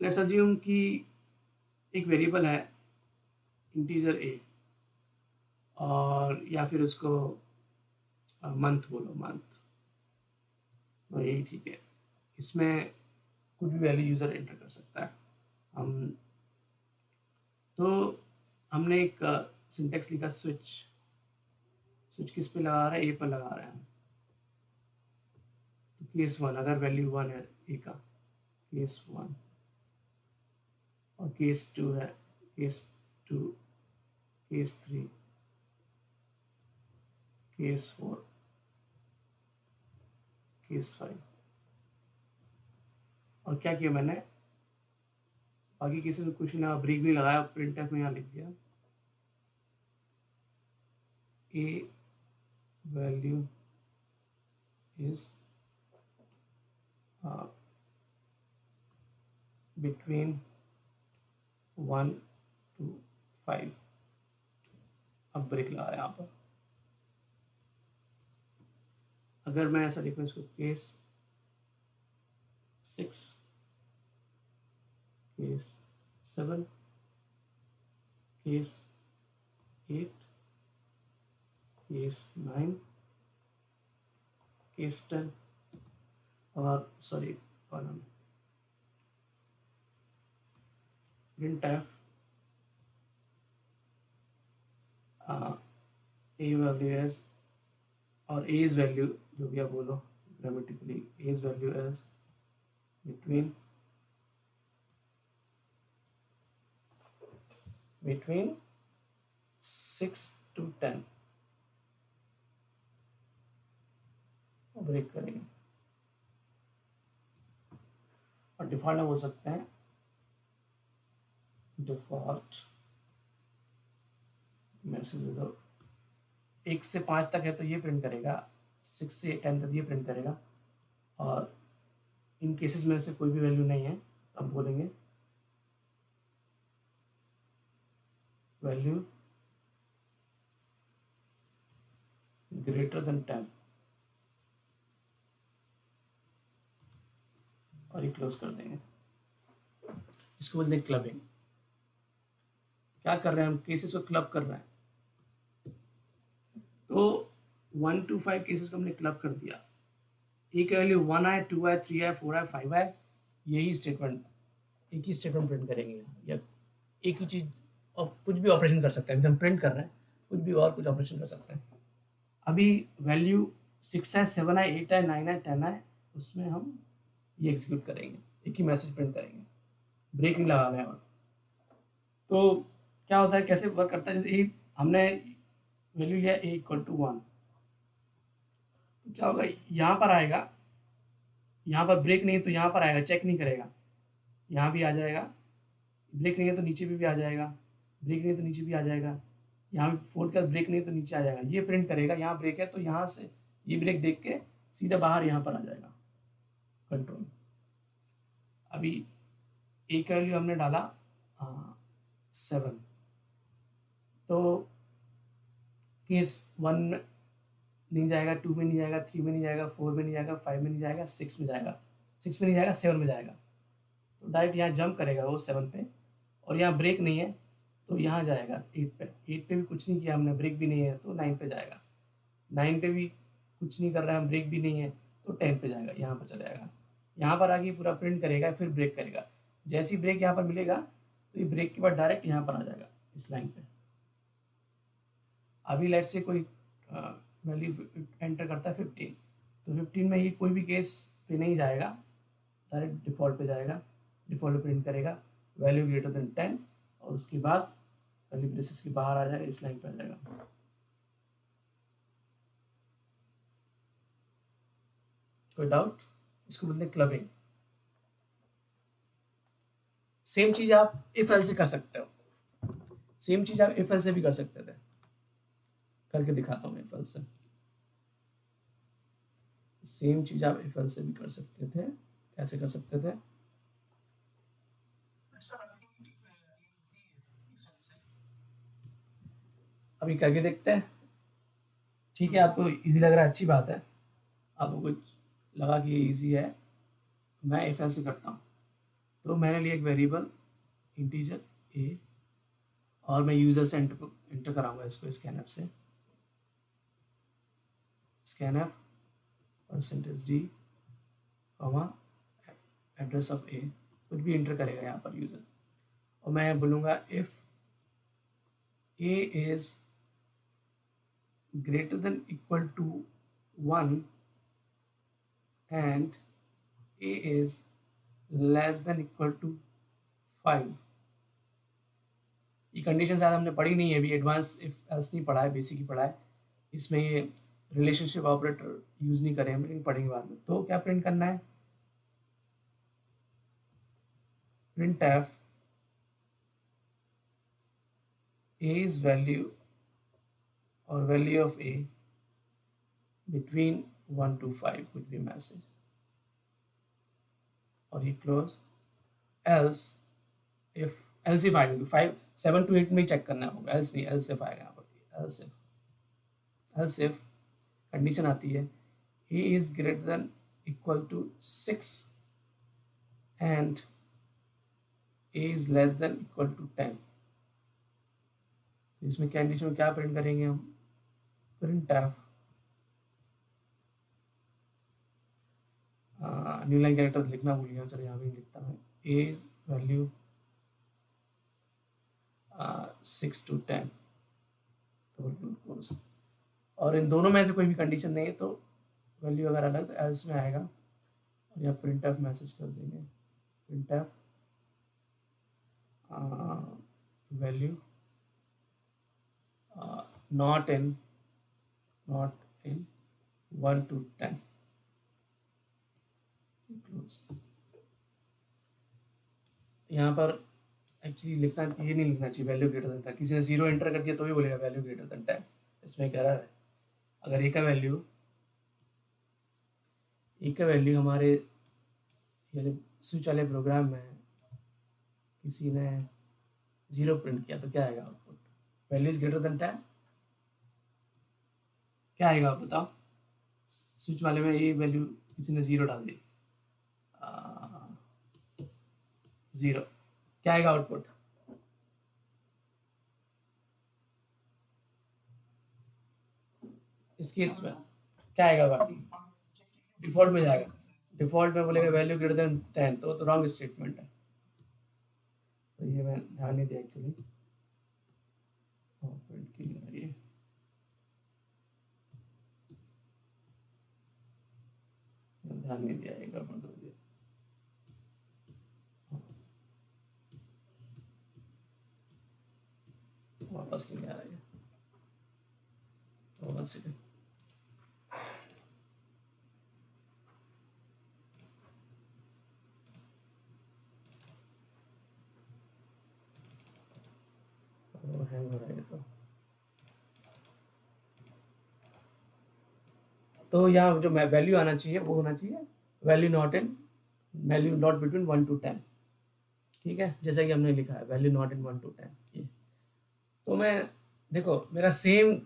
लेट्स अज्यूम कि एक वेरिएबल है इंटीजर ए, और या फिर उसको मंथ बोलो, मंथ, और यही ठीक है। इसमें कुछ भी वैल्यू यूज़र एंटर कर सकता है। हम तो हमने एक सिंटेक्स लिखा, स्विच। स्विच किस पे लगा रहे हैं? ए पर लगा रहे हैं। तो केस 1, अगर वैल्यू 1 है ए का, केस 1, और केस 2 है, केस 2, केस 3, केस 4, केस 5। और क्या किया मैंने, बाकी किसी में कुछ ना, ब्रेक भी लगाया, प्रिंट में यहाँ लिख दिया ए वैल्यू इज बिटवीन 1 to 5। अब ब्रेक लगाया यहाँ पर। अगर मैं ऐसा लिखूँ इसको, case 6, case 7, case 8, case 9, case 10, और sorry column printf a value age, और एज वैल्यू जो भी आप बोलो grammatically, age value age between 6 to 10 break करेंगे। और डिफॉल्ट में बोल सकते हैं डिफॉल्ट मैसेज 1 से 5 तक है तो ये प्रिंट करेगा, 6 से 10 तक ये प्रिंट करेगा, और इन केसेस में से कोई भी वैल्यू नहीं है तो हम बोलेंगे वैल्यू ग्रेटर देन 10 और ये क्लोज कर देंगे। इसको बोलते हैं क्लबिंग। क्या कर रहे हैं हम, केसेस को क्लब कर रहे हैं। तो 1 to 5 केसेस को हमने क्लब कर दिया। एक वैल्यू 1 आए, 2 आए, 3 आए, 4 आए, 5 आए, यही स्टेटमेंट, एक ही स्टेटमेंट प्रिंट करेंगे, या एक ही चीज, और कुछ भी ऑपरेशन कर सकते हैं। हम प्रिंट कर रहे हैं, कुछ भी और कुछ ऑपरेशन कर सकते हैं। अभी वैल्यू 6 है, 7 है, 8 है, 9 है, 10 है, उसमें हम ये एग्जीक्यूट करेंगे, एक ही मैसेज प्रिंट करेंगे, ब्रेक नहीं लगा रहे हैं। और तो क्या होता है, कैसे वर्क करता है, जैसे हमने वैल्यू लिया a इक्वल टू 1, तो क्या होगा, यहाँ पर आएगा, यहाँ पर ब्रेक नहीं है तो यहाँ पर आएगा, चेक नहीं करेगा, यहाँ भी आ जाएगा, ब्रेक नहीं है तो नीचे भी आ जाएगा, ब्रेक नहीं है तो नीचे भी आ जाएगा, यहाँ भी 4 का ब्रेक नहीं है तो नीचे आ जाएगा, ये प्रिंट करेगा। यहाँ ब्रेक है तो यहाँ से ये ब्रेक देख के सीधा बाहर यहाँ पर आ जाएगा कंट्रोल। अभी एक वैल्यू हमने डाला 7, तो केस 1 में नहीं जाएगा, 2 में नहीं जाएगा, 3 में नहीं जाएगा, 4 में नहीं जाएगा, 5 में नहीं जाएगा, 6 में जाएगा, 6 में नहीं जाएगा, 7 में जाएगा। तो डायरेक्ट यहाँ जंप करेगा वो 7 पे, और यहाँ ब्रेक नहीं है तो यहाँ जाएगा 8 पे। 8 पे भी कुछ नहीं किया हमने, ब्रेक भी नहीं है तो 9 पे जाएगा। 9 पे भी कुछ नहीं कर रहा है हम, ब्रेक भी नहीं है तो 10 पे जाएगा, यहाँ पर चला जाएगा। यहाँ पर आके पूरा प्रिंट करेगा, फिर ब्रेक करेगा। जैसे ही ब्रेक यहाँ पर मिलेगा तो ये ब्रेक के बाद डायरेक्ट यहाँ पर आ जाएगा इस लाइन पे। अभी लेट से कोई वैल्यू एंटर करता है 15, तो 15 में ये कोई भी केस पे नहीं जाएगा, डायरेक्ट डिफ़ॉल्ट पे जाएगा, डिफ़ॉल्ट पे प्रिंट करेगा वैल्यू ग्रेटर देन 10, और उसके बाद वैल्यू ब्रेसेस के बाहर आ जाएगा, इस लाइन पे आ जाएगा। कोई डाउट? इसको बोलते हैं क्लबिंग। सेम चीज आप इफ एल से कर सकते हो, सेम चीज आप इफ एल से भी कर सकते थे, करके दिखाता हूँ इफ एल से। सेम चीज आप इफ एल से भी कर सकते थे। कैसे कर सकते थे? अभी करके देखते हैं। ठीक है, आपको इजी लग रहा है, अच्छी बात है। आपको कुछ लगा कि ये इजी है, मैं इफ एल से करता हूँ। तो मैंने लिया एक वेरिएबल इंटीजर a, और मैं यूजर से एंटर कराऊंगा इसको स्कैनएफ से, scanf %d, address of a, कुछ भी एंटर करेगा यहाँ पर यूजर, और मैं बोलूँगा if a is greater than equal to 1 and a is less than equal to 5। ये कंडीशन शायद हमने पढ़ी नहीं है अभी, एडवांस इफ एल्स नहीं पढ़ा है, बेसिक ही पढ़ा है। इसमें ये रिलेशनशिप ऑपरेटर यूज नहीं करें हम, लेकिन पढ़ेंगे बाद में। तो क्या प्रिंट करना है? Print F a is value और value of a between 1 to 5, कुछ भी मैसेज, और ये close. Else if, else if आएगा 5 7 to 8 में चेक करना होगा, एल्स नहीं, एल्स इफ आएगा यहाँ पर। एल्स इफ कंडीशन आती है a is greater than equal to 6 and a is less than equal to 10। इसमें कंडीशन में क्या प्रिंट करेंगे हम? Print F new line character लिखना भूल गया, चलो यहाँ भी लिखता हूँ। a वैल्यू 6 to 10, और इन दोनों में से कोई भी कंडीशन नहीं है तो वैल्यू अगर अलग तो एल्स में आएगा, या प्रिंट एफ मैसेज कर देंगे, print F value not in 1 to 10 close. यहाँ पर एक्चुअली लिखना ये नहीं लिखना चाहिए वैल्यू ग्रेटर देन 10, किसी ने 0 एंटर कर दिया तो भी बोलेगा वैल्यू ग्रेटर देन 10। इसमें कह रहा है अगर ए का वैल्यू हमारे स्विच वाले प्रोग्राम में किसी ने 0 प्रिंट किया तो क्या आएगा output? Value is greater then 10, क्या आएगा आप बताओ? स्विच वाले में ये वैल्यू किसी ने 0 डाल दी, 0, क्या आएगा आउटपुट? इस केस में क्या आएगा बाकी? डिफॉल्ट में जाएगा, डिफॉल्ट में बोलेगा वैल्यू ग्रेटर देन 10 तो रॉन्ग स्टेटमेंट है। तो ये मैं ध्यान नहीं दिया एक्चुअली, प्रिंट की ये ध्यान नहीं दिया, एक गड़बड़ कर दिया। वापस क्यों नहीं आ रही है? 1 सेकेंड। हैंग हो रहा है तो यहाँ जो वैल्यू आना चाहिए वो होना चाहिए वैल्यू नॉट बिटवीन 1 to 10, ठीक है, जैसा कि हमने लिखा है वैल्यू नॉट इन 1 to 10 ये। तो मैं देखो मेरा सेम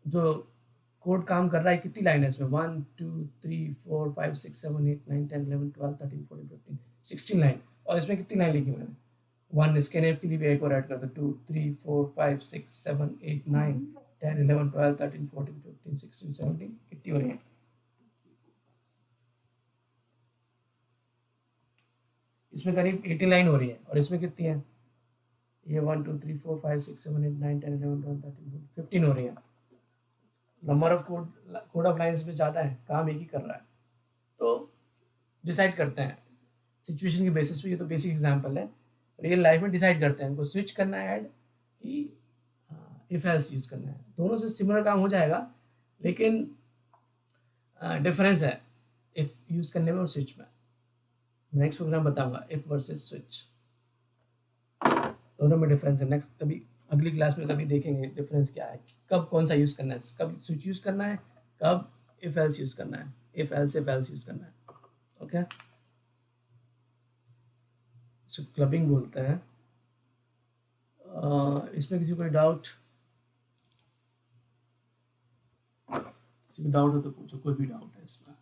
जो कोड काम कर रहा है, कितनी लाइन है इसमें? 1 2 3 4 5 6 7 8 9 10 11 12 13 14 15 16 लाइन, और इसमें कितनी लाइन लिखी मैंने? 1 स्कैनफ के लिए भी एक और ऐड कर दो, 2 3 4 5 6 7 8 9 10 11 12 13 14 15 16 17, कितनी हो रही है? इसमें करीब 18 लाइन हो रही है, और इसमें कितनी है? ये 1 2 3 4 5 6 7 8 9 10 11 12 13 15 हो रही है। Number of code of lines में ज़्यादा है, काम एक ही कर रहा है। तो डिसाइड करते हैं सिचुएशन की बेसिस पे, ये तो बेसिक एग्जांपल है। रियल लाइफ में डिसाइड करते हैं उनको स्विच करना है ऐड कि इफ एल्स यूज़ करना है। दोनों से सिमिलर काम हो जाएगा, लेकिन डिफरेंस है इफ यूज़ करने में और स्विच में। नेक्स्ट प्रोग्राम बताऊंगा इफ वर्सेस स्विच, दोनों में डिफरेंस है। नेक्स्ट कभी अगली क्लास में कभी देखेंगे डिफरेंस क्या है, कब कौन सा यूज़ करना है, कब स्विच यूज़ करना है, कब इफ एल्स यूज़ करना है, इफ एल्स यूज़ करना है। ओके, सो क्लबिंग बोलते हैं। इसमें किसी को डाउट हो तो पूछो, कोई भी डाउट है इसमें?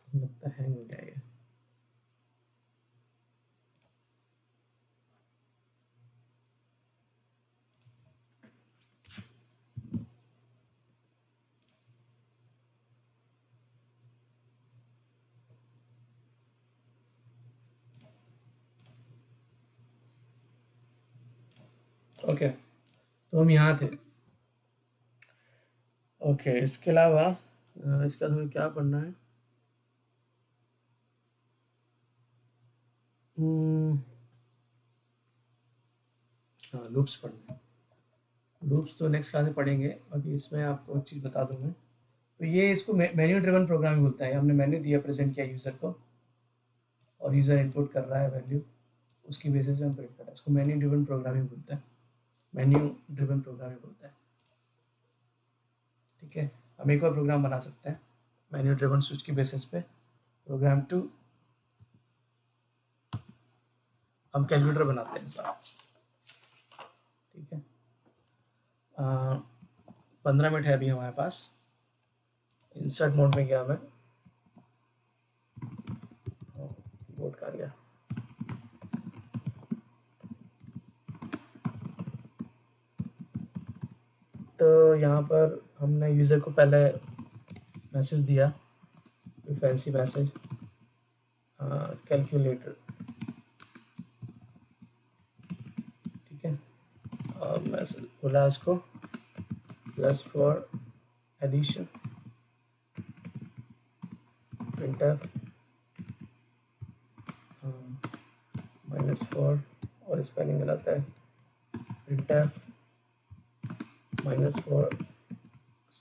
लगता है हैंग हो जाएगा। ओके, तो हम यहाँ थे। ओके, इसके अलावा इसका हमें क्या पढ़ना है? हाँ, लूप्स पढ़ना है। लूप्स तो नेक्स्ट क्लास में पढ़ेंगे। अभी इसमें आपको एक चीज़ बता दूँ मैं, तो ये इसको मेन्यू ड्रिवन प्रोग्रामिंग बोलता है। हमने मेन्यू दिया, प्रेजेंट किया यूज़र को, और यूज़र इनपुट कर रहा है वैल्यू, उसकी बेसिस पे हम प्रिंट कर रहे हैं। इसको मेन्यू ड्रिवन प्रोग्रामिंग बोलता है, मेन्यू ड्रिवन प्रोग्रामिंग बोलता है। ठीक है, हम एक और प्रोग्राम बना सकते हैं मेन्यू ड्रिवन स्विच की बेसिस पे। प्रोग्राम 2 हम कैलकुलेटर बनाते हैं इस बार। ठीक है, 15 मिनट है अभी हमारे पास। इंसर्ट मोड में गया मैं, कीबोर्ड का गया। तो यहाँ पर हमने यूज़र को पहले मैसेज दिया, फैंसी मैसेज कैलकुलेटर, ठीक है, और मैसेज बोला इसको प्लस फॉर एडिशन, printf -4 और स्पेलिंग गलत है, printf -4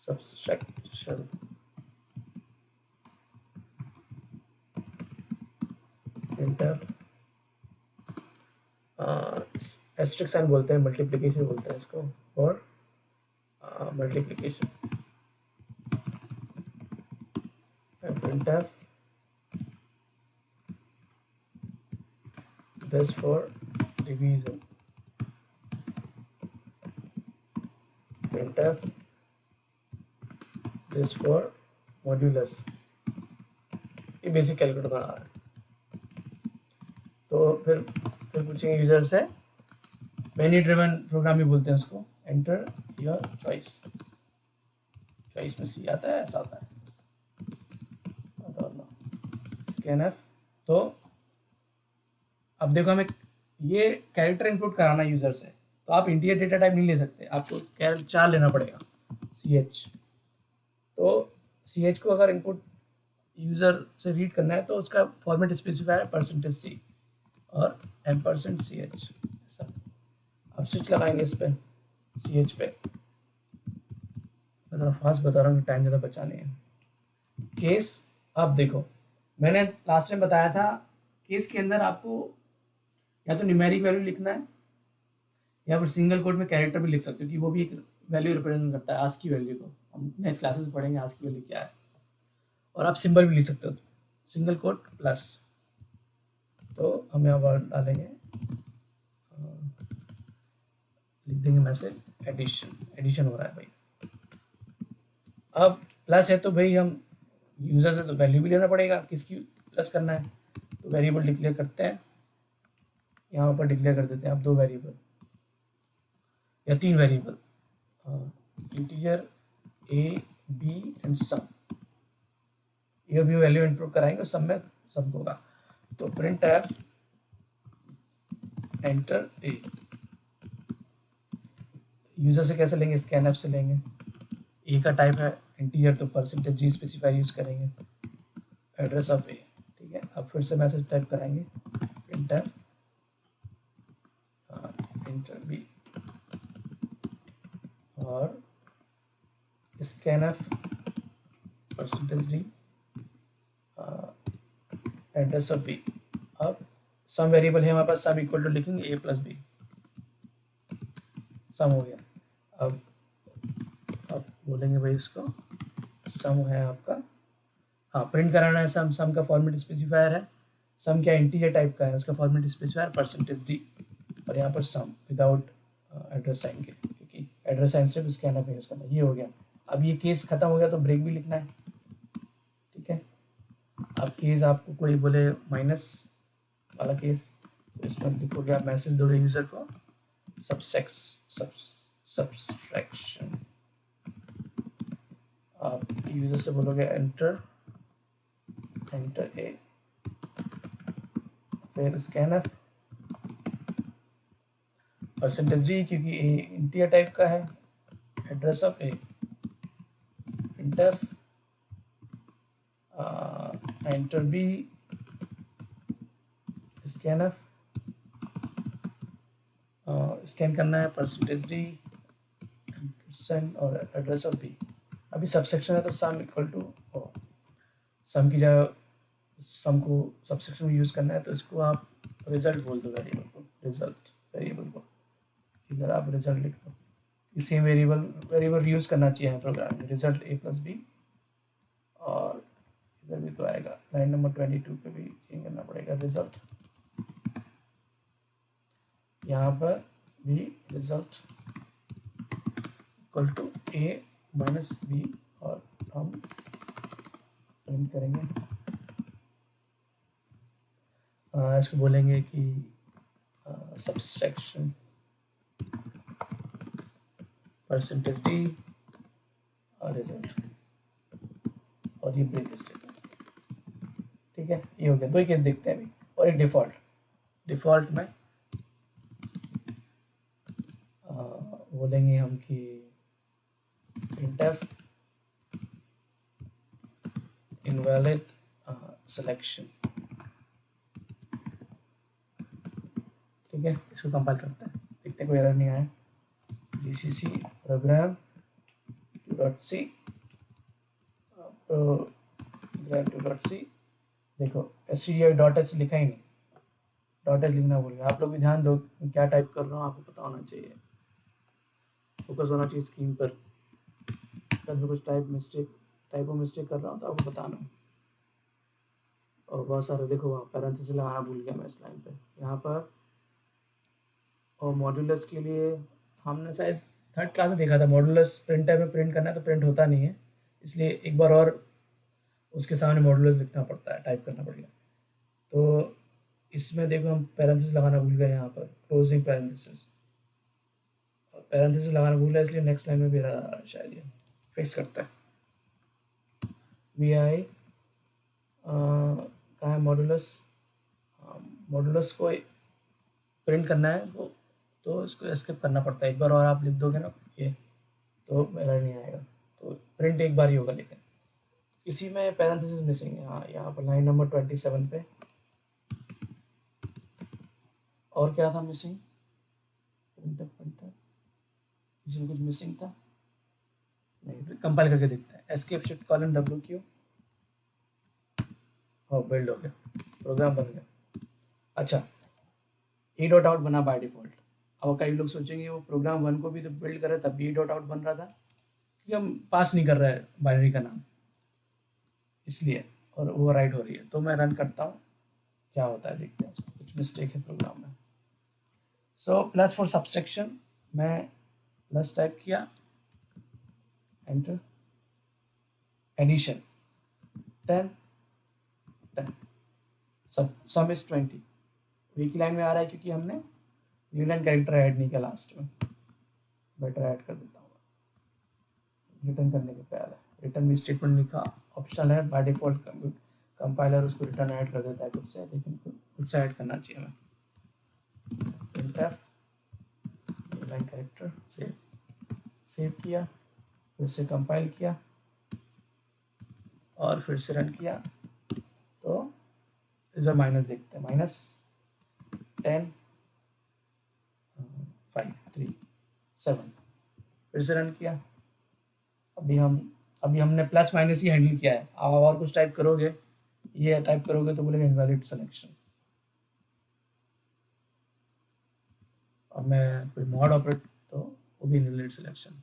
subtraction printf asterisk sign बोलते हैं, मल्टीप्लिकेशन बोलते हैं इसको, और multiplication printf this for division, printf this for modulus। ये बेसिक कैलकुलेटर बना रहा है। तो फिर पूछेंगे यूजर से, मेनी ड्रिवन प्रोग्राम भी बोलते हैं उसको, एंटर योर चॉइस, चॉइस में सी आता है, ऐसा आता है, स्कैन एफ। तो अब देखो हमें ये कैरेक्टर इनपुट कराना यूजर से, तो आप इंटीजर डेटा टाइप नहीं ले सकते, आपको कैरेक्टर 4 लेना पड़ेगा, ch। तो ch को अगर इनपुट यूजर से रीड करना है तो उसका फॉर्मेट स्पेसिफायर %c और %ch ऐसा। अब स्विच लगाएंगे इस पे, ch पे। मैं थोड़ा फास्ट बता रहा हूँ कि टाइम ज़्यादा बचाने है। केस, अब देखो मैंने लास्ट टाइम बताया था, केस के अंदर आपको या तो न्यूमेरिक वैल्यू लिखना है या फिर सिंगल कोट में कैरेक्टर भी लिख सकते हो, कि वो भी एक वैल्यू रिप्रेजेंट करता है, आस्की वैल्यू को। हम नेक्स्ट क्लासेस में पढ़ेंगे आस्की वैल्यू क्या है। और आप सिंबल भी लिख सकते हो, सिंगल कोट प्लस। तो हम यहाँ पर डालेंगे, लिख देंगे मैसेज एडिशन, एडिशन हो रहा है भाई। अब प्लस है तो भाई हम यूजर से तो वैल्यू भी लेना पड़ेगा, किसकी प्लस करना है, तो वेरिएबल डिक्लेयर करते हैं, यहाँ पर डिक्लेयर कर देते हैं आप 2 वेरिएबल या 3 variable, integer a b and sum. ये भी वैल्यू इनपुट कराएंगे, सब में सब होगा। तो printf एंटर a, यूजर से कैसे लेंगे, स्कैनफ से लेंगे। a का टाइप है इंटीजर, तो %g स्पेसिफायर यूज करेंगे, एड्रेस ऑफ a, ठीक है। अब फिर से मैसेज टाइप कराएंगे, printf एंटर b और scanf %d address of b। अब सम वेरिएबल है हमारे पास, सम इक्वल टू लिखेंगे a प्लस b, सम हो गया। अब बोलेंगे भाई इसको सम है आपका, हाँ प्रिंट कराना है सम, सम का फॉर्मेट स्पेसिफायर है, सम क्या इंटीजर टाइप का है, उसका फॉर्मेट स्पेसिफायर %d, और यहाँ पर सम विदाउट एड्रेस साइन के, क्योंकि एड्रेस साइन सिर्फ स्कैनर पे यूज करना है। ये हो गया। अब ये केस खत्म हो गया तो ब्रेक भी लिखना है, ठीक है। अब केस आपको कोई बोले माइनस वाला केस, तो इसमें लिखोगे आप, मैसेज दोगे यूजर को सब्सट्रैक्शन, आप यूजर से बोलोगे एंटर ए, फिर स्कैनर %d, क्योंकि ए इंटीजर टाइप का है, address of A, printer enter B, scanner scan करना है %d और एड्रेस ऑफ बी। अभी सबसेक्शन है तो सम इक्वल टू, सम की जगह सम को सबसेक्शन में यूज करना है तो इसको आप रिजल्ट बोल दो वेरिएबल को, रिजल्ट वेरिएबल को, इधर आप रिजल्ट लिख दो। सेम वेरिएबल यूज करना चाहिए प्रोग्राम में, रिजल्ट a प्लस बी, और इधर भी तो आएगा लाइन नंबर 22 पे भी चेंज करना पड़ेगा, रिजल्ट, यहाँ पर भी result equal to a minus B, और हम प्रिंट करेंगे, इसको बोलेंगे कि सबट्रैक्शन %d और रिजल्ट, और ये ब्रेक स्टेटमेंट, ठीक है। ये हो गया, 2 ही केस देखते हैं अभी, और एक डिफॉल्ट में बोलेंगे हम कि printf invalid सिलेक्शन। ठीक है, इसको कंपाइल करते हैं, देखते हैं कोई एरर नहीं आया। GCC programme 2.c programme 2.c, देखो stdio.h लिखा ही नहीं, डॉट एच लिखना भूल गया। आप लोग भी ध्यान दो, क्या टाइप कर रहा हूँ आपको पता होना चाहिए, फोकस होना चाहिए स्क्रीन पर। अगर कुछ टाइपो मिस्टेक कर रहा हूँ तो आपको बताना। और बहुत सारे देखो वहाँ पैरेंथेसिस लगाना भूल गया मैं इस लाइन पे, यहाँ पर। और मॉड्यूलस के लिए हमने शायद थर्ड क्लास में देखा था, मॉड्यूलस प्रिंटर में प्रिंट करना है तो प्रिंट होता नहीं है, इसलिए एक बार और उसके सामने मॉड्यूलस लिखना पड़ता है, टाइप करना पड़ेगा। तो इसमें देखो हम पैरेंथेसिस लगाना भूल गए, यहाँ पर क्लोजिंग पैरेंथेसिस, और पैरेंथेसिस लगाना भूल गया, इसलिए नेक्स्ट लाइन में भी शायद ये फिक्स करता है। वी आई कहाँ है मॉड्यूलस, मॉड्यूलस को प्रिंट करना है तो इसको एस्केप करना पड़ता है। एक बार और आप लिख दोगे ना ये, तो एरर नहीं आएगा। तो प्रिंट एक बार ही होगा, लेकिन इसी में पैरेंथेसिस मिसिंग है। हाँ, यहाँ पर लाइन नंबर 27 पे और क्या था मिसिंग, प्रिंटर इसमें कुछ मिसिंग था नहीं, कंपाइल करके देखते हैं। एस्केप शिफ्ट कॉलन WQ, और बिल्ड हो गया, प्रोग्राम बन गया। अच्छा, ई डॉट आउट बना बाय डिफॉल्ट। अब कई लोग सोचेंगे वो प्रोग्राम 1 को भी तो बिल्ड कर रहे तब भी ई डॉट आउट बन रहा था, क्योंकि हम पास नहीं कर रहे हैं बाइनरी का नाम, इसलिए, और ओवरराइड हो रही है। तो मैं रन करता हूँ, क्या होता है देखते हैं, कुछ मिस्टेक है प्रोग्राम में। सो प्लस फॉर सब्सट्रैक्शन, मैं प्लस टाइप किया, एंटर, एडिशन 10 10, सम इज 20। वीक लाइन में आ रहा है क्योंकि हमने न्यू लाइन कैरेक्टर ऐड नहीं किया लास्ट में, बेटर ऐड कर देता हूँ। रिटर्न करने के पहले रिटर्न भी स्टेटमेंट लिखा, ऑप्शनल है, बाय डिफॉल्ट कंपाइलर उसको रिटर्न ऐड कर देता है खुद से, लेकिन खुद से ऐड करना चाहिए हमें। printf new line character, save किया, फिर से कंपाइल किया और फिर से रन किया, तो इधर माइनस देखते हैं, -10 5 3 7, फिर से रन किया। अभी हमने प्लस माइनस ही हैंडल किया है। आप और कुछ टाइप करोगे, ये टाइप करोगे तो बोलेगा इनवैलिड सिलेक्शन। अब मैं कोई मॉड ऑपरेट तो वो भी इनवैलिड सिलेक्शन।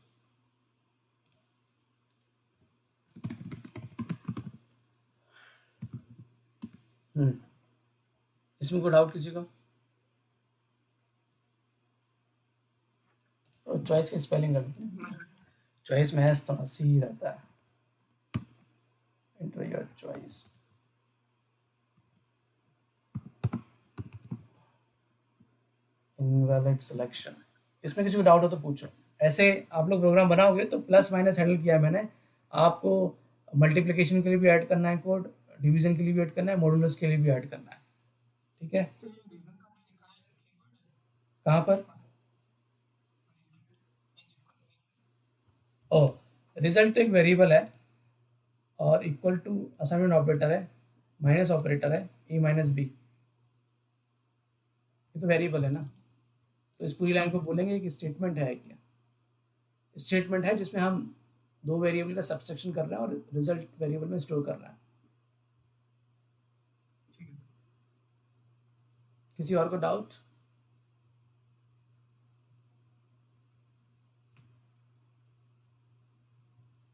इसमें कोई डाउट किसी को? तो चॉइस की स्पेलिंग कर देते हैं। चॉइस में एस तो सी रहता है। Enter your choice. Invalid selection. इसमें किसी को डाउट हो तो पूछो। ऐसे आप लोग प्रोग्राम बनाओगे तो प्लस माइनस हैंडल किया है मैंने। आपको मल्टीप्लिकेशन के लिए भी ऐड करना है कोड, डिवीजन के लिए भी ऐड करना है, मॉडुलस के लिए भी ऐड करना है। ठीक है, कहाँ पर? ओ, रिजल्ट तो एक वेरिएबल है और इक्वल टू असाइनमेंट ऑपरेटर है, माइनस ऑपरेटर है, ए माइनस बी, ये तो वेरिएबल है ना। तो इस पूरी लाइन को बोलेंगे कि स्टेटमेंट है क्या, स्टेटमेंट है जिसमें हम दो वेरिएबल का सब्सट्रैक्शन कर रहे हैं और रिजल्ट वेरिएबल में स्टोर कर रहे हैं। किसी और को डाउट?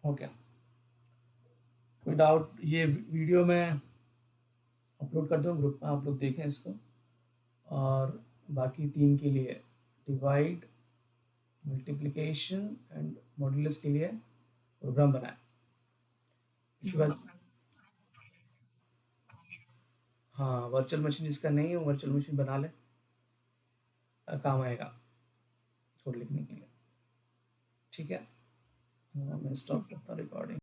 ओके, कोई डाउट? ये वीडियो मैं अपलोड कर दूँ ग्रुप में, आप लोग देखें इसको। और बाकी 3 के लिए डिवाइड, मल्टीप्लिकेशन एंड मॉड्यूलस के लिए प्रोग्राम बनाए। इसके बाद हाँ, वर्चुअल मशीन जिसका नहीं है वो वर्चुअल मशीन बना ले, काम आएगा कोड लिखने के लिए। ठीक है, मैं स्टॉप करता हूँ रिकॉर्डिंग।